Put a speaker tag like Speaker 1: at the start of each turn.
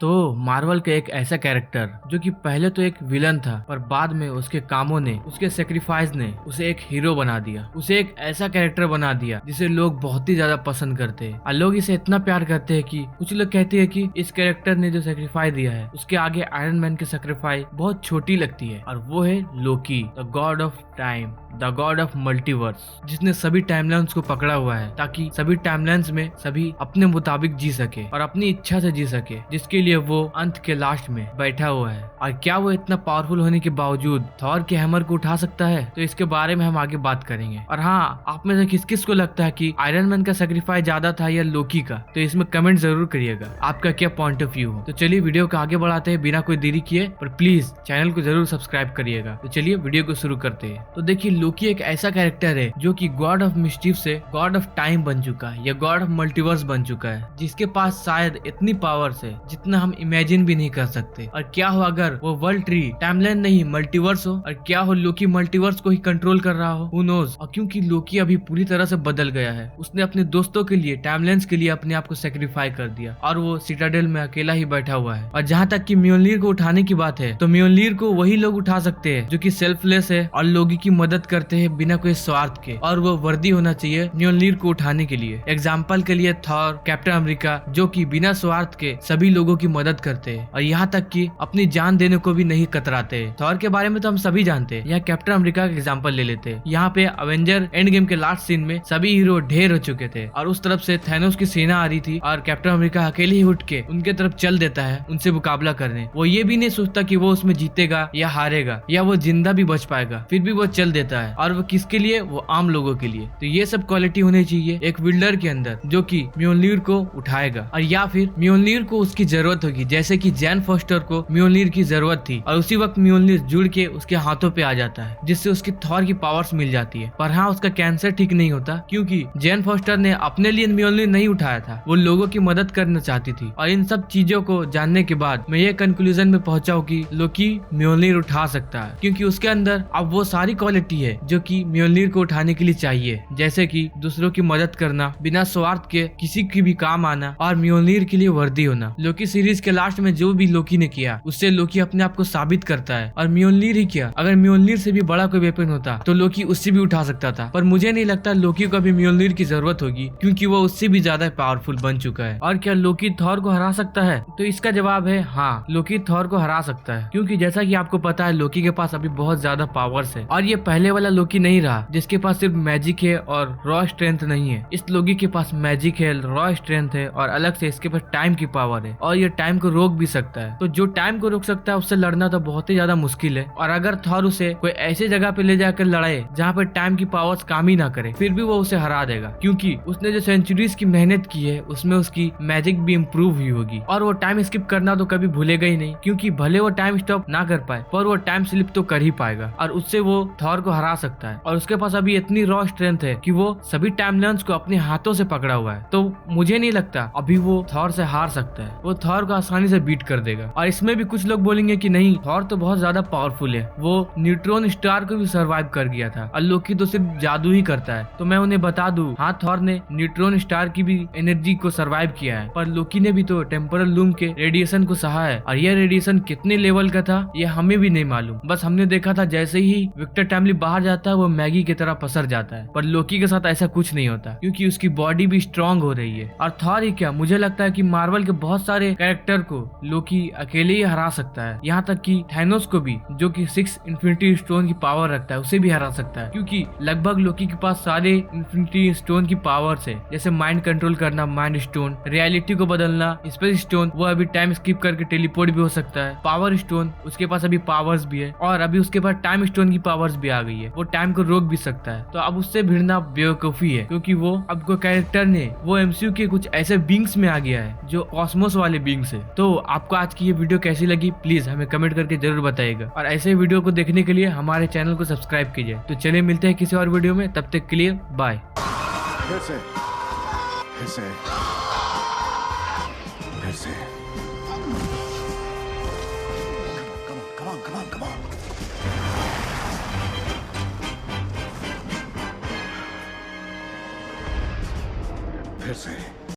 Speaker 1: तो मार्वल का एक ऐसा कैरेक्टर जो कि पहले तो एक विलन था पर बाद में उसके कामों ने, उसके सेक्रीफाइस ने उसे एक हीरो बना दिया, उसे एक ऐसा कैरेक्टर बना दिया जिसे लोग बहुत ही ज्यादा पसंद करते हैं और लोग इसे इतना प्यार करते हैं कि कुछ लोग कहते हैं कि इस कैरेक्टर ने जो सेक्रीफाइस दिया है उसके आगे आयरन मैन की सेक्रीफाइस बहुत छोटी लगती है। और वो है Loki, the god of time, the god of multiverse, जिसने सभी टाइमलाइंस को पकड़ा हुआ है ताकि सभी टाइमलाइंस में सभी अपने मुताबिक जी सके और अपनी इच्छा से जी सके, जिसके लिए वो अंत के लास्ट में बैठा हुआ है। और क्या वो इतना पावरफुल होने के बावजूद थॉर के हैमर को उठा सकता है? तो इसके बारे में हम आगे बात करेंगे। और हाँ, आप में से किस किस को लगता है कि आयरन मैन का सेक्रीफाइस ज्यादा था या लोकी का? तो इसमें कमेंट जरूर करिएगा आपका क्या पॉइंट ऑफ व्यू हो। तो चलिए वीडियो को आगे बढ़ाते हैं बिना कोई देरी किए, पर प्लीज चैनल को जरूर सब्सक्राइब करिएगा। तो चलिए वीडियो को शुरू करते हैं। तो देखिए, लोकी एक ऐसा कैरेक्टर है जो कि गॉड ऑफ मिस्टीफ से गॉड ऑफ टाइम बन चुका है या गॉड ऑफ मल्टीवर्स बन चुका है, जिसके पास शायद इतनी पावर्स है जितना हम इमेजिन भी नहीं कर सकते। और क्या हो अगर वो वर्ल्ड ट्री टाइमलाइन नहीं मल्टीवर्स हो, और क्या हो लोकी मल्टीवर्स को ही कंट्रोल कर रहा हो, हु नोज। और क्योंकि लोकी अभी पूरी तरह से बदल गया है, उसने अपने दोस्तों के लिए, टाइमलाइंस के लिए अपने आप को सेक्रीफाइस कर दिया और वो सिटाडेल में अकेला ही बैठा हुआ है। और जहाँ तक कि म्योनलीर को उठाने की बात है, तो म्योनलीर को वही लोग उठा सकते हैं जो कि सेल्फलेस है और लोगों की मदद करते हैं बिना कोई स्वार्थ के, और वो वर्दी होना चाहिए म्योनलीर को उठाने के लिए। एग्जाम्पल के लिए थॉर, कैप्टन अमेरिका, जो कि बिना स्वार्थ के सभी लोगों की मदद करते हैं और यहाँ तक कि अपनी जान देने को भी नहीं कतराते हैं। थॉर के बारे में तो हम सभी जानते हैं, यहाँ कैप्टन अमेरिका का एग्जाम्पल ले लेते हैं। यहाँ पे अवेंजर एंड गेम के लास्ट सीन में सभी हीरो ढेर हो चुके थे और उस तरफ से थैनोस की सेना आ रही थी और कैप्टन अमेरिका अकेले ही उठ के उनके तरफ चल देता है उनसे मुकाबला करने। वो ये भी नहीं सोचता कि वो उसमें जीतेगा या हारेगा या वो जिंदा भी बच पाएगा, फिर भी वो चल देता है। और वो किसके लिए? वो आम लोगों के लिए। तो ये सब क्वालिटी होनी चाहिए एक विल्डर के अंदर जो कि म्योनलीर को उठाएगा, और या फिर म्योनलीर को उसकी जरूरत होगी, जैसे कि जैन फॉस्टर को म्योनलीर की जरूरत थी और उसी वक्त म्योनलीर जुड़ के उसके हाथों पे आ जाता है, जिससे उसकी थॉर की पावर्स मिल जाती है। पर हाँ, उसका कैंसर ठीक नहीं होता क्योंकि जैन फॉस्टर ने अपने लिए म्योनलीर नहीं उठाया था, वो लोगों की मदद करना चाहती थी। और इन सब चीजों को जानने के बाद मैं ये कंक्लूजन में पहुंचा हूँ कि लोकी म्योनलीर उठा सकता है, क्योंकि उसके अंदर अब वो सारी क्वालिटी है जो कि म्योनलीर को उठाने के लिए चाहिए, जैसे कि दूसरों की मदद करना, बिना स्वार्थ के किसी की भी काम आना और म्योनलीर के लिए वर्दी होना। लोकी सीरीज के लास्ट में जो भी लोकी ने किया उससे लोकी अपने आप को साबित करता है। और म्योनलीर ही क्या, अगर म्योनलीर से भी बड़ा कोई वेपन होता तो लोकी उससे भी उठा सकता था, पर मुझे नहीं लगता लोकी को अभी म्योनलीर की जरूरत होगी क्योंकि वो उससे भी ज्यादा पावरफुल बन चुका है। और क्या लोकी थॉर को हरा सकता है? तो इसका जवाब है हाँ, लोकी थॉर को हरा सकता है, क्योंकि जैसा कि आपको पता है लोकी के पास अभी बहुत ज्यादा पावर्स है और ये पहले वाला लोकी नहीं रहा जिसके पास सिर्फ मैजिक है और रॉ स्ट्रेंथ नहीं है। इस लोकी के पास मैजिक है, रॉ स्ट्रेंथ है और अलग से इसके पास टाइम की पावर है और ये टाइम को रोक भी सकता है। तो जो टाइम को रोक सकता है उससे लड़ना तो बहुत ही ज्यादा मुश्किल है। और अगर थॉर उसे कोई ऐसी जगह पे ले जाकर लड़ाए जहाँ पे टाइम की पावर्स काम ही ना करे, फिर भी वो उसे हरा देगा, क्योंकि उसने जो सेंचुरीज की मेहनत की है उसमें उसकी मैजिक भी इम्प्रूव हुई होगी। और वो टाइम स्किप करना तो कभी भूलेगा ही नहीं, क्योंकि भले वो टाइम स्टॉप ना कर पाए पर वो टाइम स्लिप तो कर ही पाएगा और उससे वो थॉर को हरा सकता है। और उसके पास अभी इतनी रॉ स्ट्रेंथ है कि वो सभी टाइमलाइंस को अपने हाथों से पकड़ा हुआ है। तो मुझे नहीं लगता अभी वो थॉर से हार सकता है, वो थॉर को आसानी से बीट कर देगा। और इसमें भी कुछ लोग बोलेंगे कि नहीं, थॉर तो बहुत ज्यादा पावरफुल है, वो न्यूट्रॉन स्टार को भी सर्वाइव कर गया था और लोकी तो सिर्फ जादू ही करता है। तो मैं उन्हें बता दूं, हाँ, थॉर ने न्यूट्रॉन स्टार की भी एनर्जी को सर्वाइव किया है, पर लोकी ने भी तो टेम्पोरल लूम के रेडिएशन को सहा है और यह रेडिएशन कितने लेवल का था ये हमें भी नहीं मालूम। बस हमने देखा था जैसे ही विक्टर टाइमली बाहर जाता है वो मैगी की तरह पसर जाता है, पर लोकी के साथ ऐसा कुछ नहीं होता क्योंकि उसकी बॉडी भी स्ट्रांग हो रही है। और थॉर ही क्या, मुझे लगता है कि मार्वल के बहुत सारे कैरेक्टर को लोकी अकेले ही हरा सकता है, यहाँ तक कि थैनोस को भी, जो कि 6 इन्फिनिटी स्टोन की पावर रखता है, उसे भी हरा सकता है, क्योंकि लगभग लोकी के पास सारे इन्फिनिटी स्टोन की पावर्स है, जैसे माइंड कंट्रोल करना, माइंड स्टोन, रियलिटी को बदलना, स्पेस स्टोन, वो अभी टाइम स्किप करके टेलीपोर्ट भी हो सकता है, पावर स्टोन, उसके पास अभी पावर्स भी है, और अभी उसके पास टाइम स्टोन की पावर्स भी आ गई है, वो टाइम को रोक भी सकता है। तो अब उससे भिड़ना बेवकूफी है, क्योंकि वो अब को कैरेक्टर ने वो एमसीयू के कुछ ऐसे बींग्स में आ गया है जो कॉस्मोस वाले बींग्स है। तो आपको आज की ये वीडियो कैसी लगी प्लीज हमें कमेंट करके जरूर बताइएगा, और ऐसे वीडियो को देखने के लिए हमारे चैनल को सब्सक्राइब कीजिए। तो चलिए मिलते हैं किसी और वीडियो में, तब तक के लिए बाय।